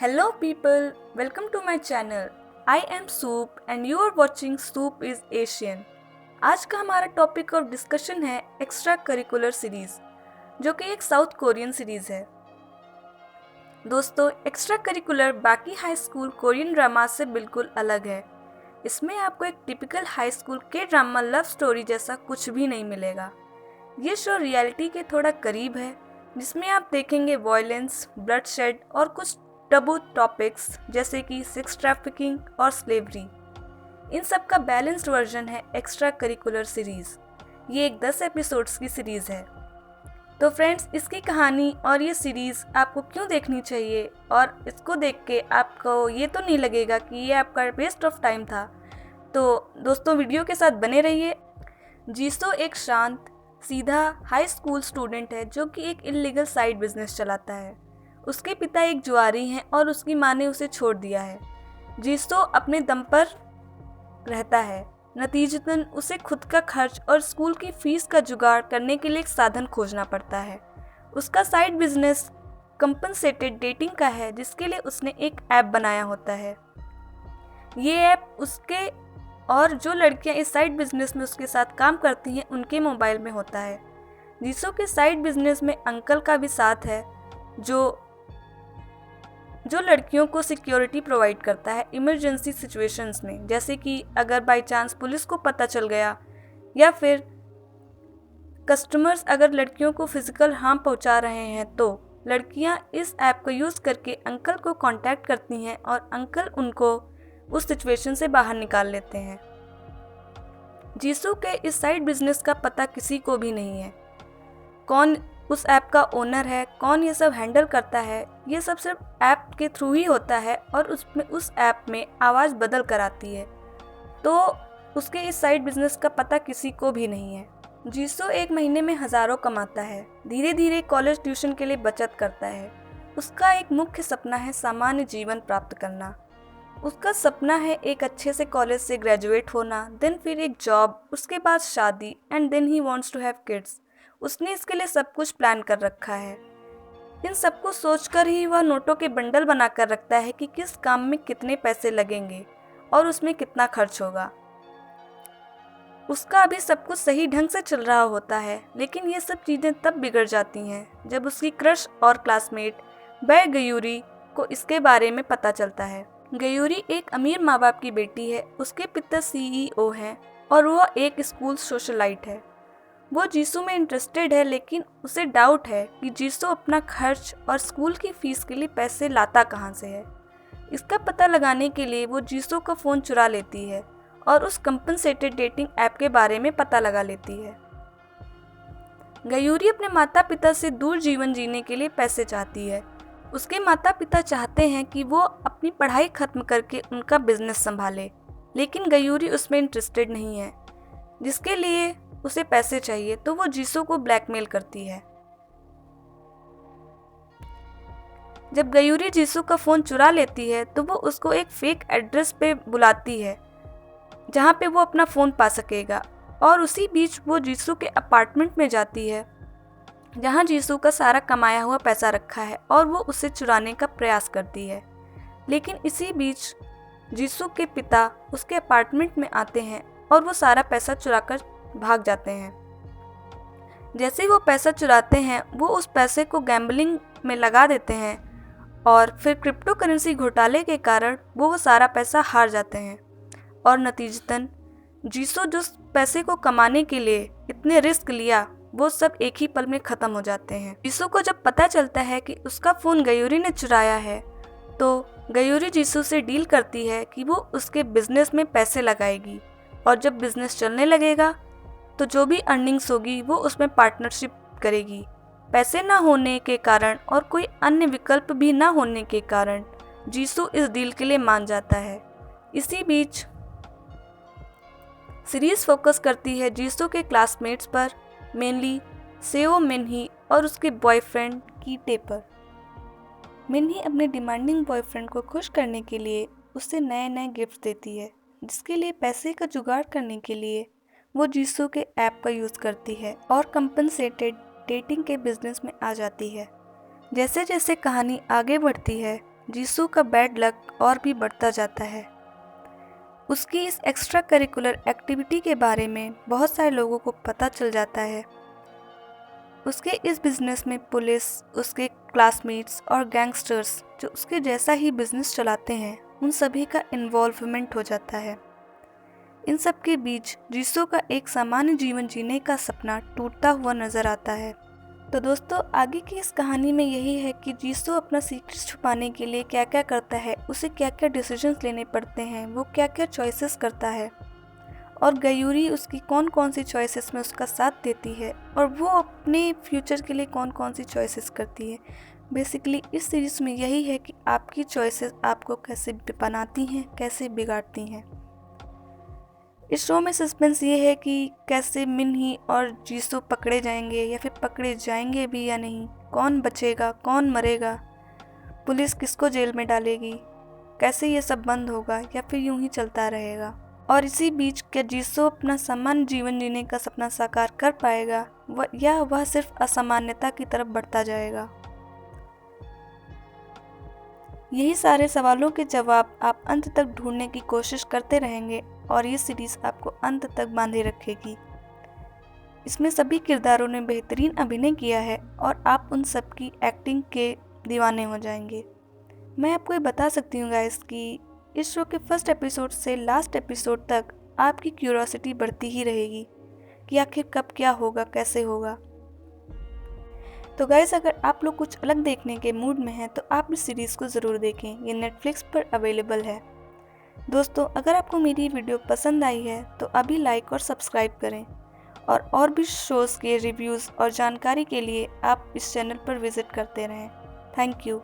Hello people, welcome to my channel. I am Soup and you are watching Soup is Asian. आज का हमारा topic of discussion है extra curricular series, जो कि एक south Korean series है। दोस्तों, एक्स्ट्रा करिकुलर बाकी हाई स्कूल कोरियन ड्रामा से बिल्कुल अलग है। इसमें आपको एक टिपिकल हाई स्कूल के ड्रामा लव स्टोरी जैसा कुछ भी नहीं मिलेगा। ये शो रियलिटी के थोड़ा करीब है, जिसमें आप देखेंगे वॉयलेंस, ब्लडशेड और कुछ टबू टॉपिक्स जैसे कि सेक्स ट्रैफिकिंग और स्लेवरी। इन सब का बैलेंस्ड वर्जन है एक्स्ट्रा करिकुलर सीरीज। ये एक 10 एपिसोड्स की सीरीज है। तो फ्रेंड्स, इसकी कहानी और ये सीरीज आपको क्यों देखनी चाहिए और इसको देख के आपको ये तो नहीं लगेगा कि ये आपका वेस्ट ऑफ टाइम था। तो दोस्तों, वीडियो के साथ बने रहिए। जीसो एक शांत, सीधा हाई स्कूल स्टूडेंट है जो कि एक इल्लीगल साइड बिजनेस चलाता है। उसके पिता एक जुआरी हैं और उसकी माँ ने उसे छोड़ दिया है। जीसो अपने दम पर रहता है। नतीजतन उसे खुद का खर्च और स्कूल की फीस का जुगाड़ करने के लिए एक साधन खोजना पड़ता है। उसका साइड बिजनेस कंपनसेटेड डेटिंग का है, जिसके लिए उसने एक ऐप बनाया होता है। ये ऐप उसके और जो लड़कियां इस साइड बिजनेस में उसके साथ काम करती हैं उनके मोबाइल में होता है। जीसो के साइड बिजनेस में अंकल का भी साथ है, जो लड़कियों को सिक्योरिटी प्रोवाइड करता है इमरजेंसी सिचुएशंस में, जैसे कि अगर बाय चांस पुलिस को पता चल गया या फिर कस्टमर्स अगर लड़कियों को फिजिकल हार्म पहुंचा रहे हैं, तो लड़कियां इस ऐप को यूज़ करके अंकल को कांटेक्ट करती हैं और अंकल उनको उस सिचुएशन से बाहर निकाल लेते हैं। जीसू के इस साइड बिजनेस का पता किसी को भी नहीं है। कौन उस ऐप का ओनर है, कौन ये सब हैंडल करता है, ये सब सिर्फ ऐप के थ्रू ही होता है और उस ऐप में आवाज़ बदल कर आती है। तो उसके इस साइड बिजनेस का पता किसी को भी नहीं है। जीसो एक महीने में हज़ारों कमाता है। धीरे धीरे कॉलेज ट्यूशन के लिए बचत करता है। उसका एक मुख्य सपना है सामान्य जीवन प्राप्त करना। उसका सपना है एक अच्छे से कॉलेज से ग्रेजुएट होना, देन फिर एक जॉब, उसके बाद शादी, and then he wants to have kids. उसने इसके लिए सब कुछ प्लान कर रखा है। इन सब को सोचकर ही वह नोटों के बंडल बनाकर रखता है कि किस काम में कितने पैसे लगेंगे और उसमें कितना खर्च होगा। उसका अभी सब कुछ सही ढंग से चल रहा होता है, लेकिन ये सब चीज़ें तब बिगड़ जाती हैं जब उसकी क्रश और क्लासमेट बै गयूरी को इसके बारे में पता चलता है। गयूरी एक अमीर माँ बाप की बेटी है। उसके पिता CEO हैं और वह एक स्कूल सोशलाइट है। वो जीसू में इंटरेस्टेड है, लेकिन उसे डाउट है कि जीसू अपना खर्च और स्कूल की फीस के लिए पैसे लाता कहाँ से है। इसका पता लगाने के लिए वो जीसू का फ़ोन चुरा लेती है और उस कंपनसेटेड डेटिंग ऐप के बारे में पता लगा लेती है। गयूरी अपने माता पिता से दूर जीवन जीने के लिए पैसे चाहती है। उसके माता पिता चाहते हैं कि वो अपनी पढ़ाई खत्म करके उनका बिजनेस संभाले, लेकिन गयूरी उसमें इंटरेस्टेड नहीं है। जिसके लिए उसे पैसे चाहिए, तो वो जीसू को ब्लैकमेल करती है। जब गयूरी जीसू का फ़ोन चुरा लेती है, तो वो उसको एक फेक एड्रेस पे बुलाती है जहाँ पे वो अपना फ़ोन पा सकेगा, और उसी बीच वो जीसू के अपार्टमेंट में जाती है जहाँ जीसू का सारा कमाया हुआ पैसा रखा है, और वो उसे चुराने का प्रयास करती है। लेकिन इसी बीच जीसू के पिता उसके अपार्टमेंट में आते हैं और वो सारा पैसा चुराकर भाग जाते हैं। जैसे ही वो पैसा चुराते हैं, वो उस पैसे को गैम्बलिंग में लगा देते हैं और फिर क्रिप्टो करेंसी घोटाले के कारण वो सारा पैसा हार जाते हैं, और नतीजतन जीसो जो पैसे को कमाने के लिए इतने रिस्क लिया, वो सब एक ही पल में ख़त्म हो जाते हैं। जीसो को जब पता चलता है कि उसका फ़ोन गयूरी ने चुराया है, तो गयूरी जीसू से डील करती है कि वो उसके बिजनेस में पैसे लगाएगी, और जब बिजनेस चलने लगेगा तो जो भी अर्निंग्स होगी वो उसमें पार्टनरशिप करेगी। पैसे ना होने के कारण और कोई अन्य विकल्प भी ना होने के कारण जीसू इस डील के लिए मान जाता है। इसी बीच सीरीज फोकस करती है जीसू के क्लासमेट्स पर, मेनली सेओ मिनही और उसके बॉयफ्रेंड कीटे पर। मिनही अपने डिमांडिंग बॉयफ्रेंड को खुश करने के लिए उससे नए नए गिफ्ट देती है, जिसके लिए पैसे का जुगाड़ करने के लिए वो जीसू के ऐप का यूज़ करती है और कंपनसेटेड डेटिंग के बिजनेस में आ जाती है। जैसे जैसे कहानी आगे बढ़ती है, जीसू का बैड लक और भी बढ़ता जाता है। उसकी इस एक्स्ट्रा करिकुलर एक्टिविटी के बारे में बहुत सारे लोगों को पता चल जाता है। उसके इस बिज़नेस में पुलिस, उसके क्लासमेट्स और गैंगस्टर्स जो उसके जैसा ही बिज़नेस चलाते हैं, उन सभी का इन्वॉल्वमेंट हो जाता है। इन सब के बीच जीसू का एक सामान्य जीवन जीने का सपना टूटता हुआ नज़र आता है। तो दोस्तों, आगे की इस कहानी में यही है कि जीसू अपना सीक्रेट छुपाने के लिए क्या क्या करता है, उसे क्या क्या डिसीजंस लेने पड़ते हैं, वो क्या क्या चॉइसेस करता है और गयूरी उसकी कौन कौन सी चॉइसेस में उसका साथ देती है और वो अपने फ्यूचर के लिए कौन कौन सी चॉइसेस करती है। बेसिकली इस सीरीज़ में यही है कि आपकी चॉइसेस आपको कैसे बनाती हैं, कैसे बिगाड़ती हैं। इस शो में सस्पेंस ये है कि कैसे मिनही और जीसू पकड़े जाएंगे या फिर पकड़े जाएंगे भी या नहीं, कौन बचेगा, कौन मरेगा, पुलिस किसको जेल में डालेगी, कैसे ये सब बंद होगा या फिर यूं ही चलता रहेगा। और इसी बीच क्या जीसू अपना सामान्य जीवन जीने का सपना साकार कर पाएगा या वह सिर्फ असामान्यता की तरफ बढ़ता जाएगा। यही सारे सवालों के जवाब आप अंत तक ढूंढने की कोशिश करते रहेंगे और ये सीरीज़ आपको अंत तक बांधे रखेगी। इसमें सभी किरदारों ने बेहतरीन अभिनय किया है और आप उन सब की एक्टिंग के दीवाने हो जाएंगे। मैं आपको ये बता सकती हूँ गाइस कि इस शो के फर्स्ट एपिसोड से लास्ट एपिसोड तक आपकी क्यूरियोसिटी बढ़ती ही रहेगी कि आखिर कब क्या होगा, कैसे होगा। तो गाइस, अगर आप लोग कुछ अलग देखने के मूड में हैं तो आप इस सीरीज़ को ज़रूर देखें, ये नेटफ्लिक्स पर अवेलेबल है। दोस्तों, अगर आपको मेरी वीडियो पसंद आई है तो अभी लाइक और सब्सक्राइब करें और भी शोज़ के रिव्यूज़ और जानकारी के लिए आप इस चैनल पर विज़िट करते रहें। Thank you.